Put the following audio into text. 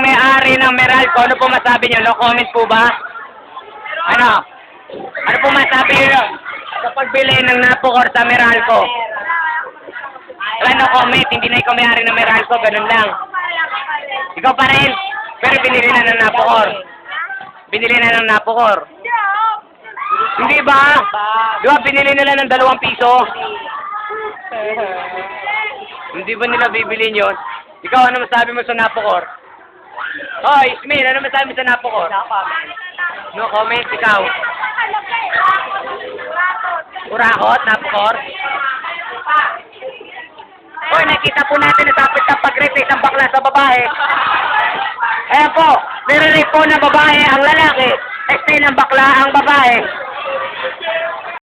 may-ari ng Meralco. Ano po masabi niyo? No comment po ba? Ano? Ano po masabi niyo sa pagbili ng Napocor sa Meralco? Wala no comment. Hindi na ikaw may-ari ng Meralco. Ganun lang. Ikaw pa rin. Pero binili na ng Napocor. Binili na ng Napocor. Hindi ba? Di ba binili nila ng 2 piso? Hindi ba nila bibilin yun? Ikaw, ano masabi mo sa Napocor? Oh, Ismail, ano masabi mo sa Napocor? No comment, ikaw. Urakot, Napocor? Hoy, nakita po natin na tapos ng pag-rape ng bakla sa babae. Ayan po, nire-rape po ng babae ang lalaki. Este ng bakla ang babae.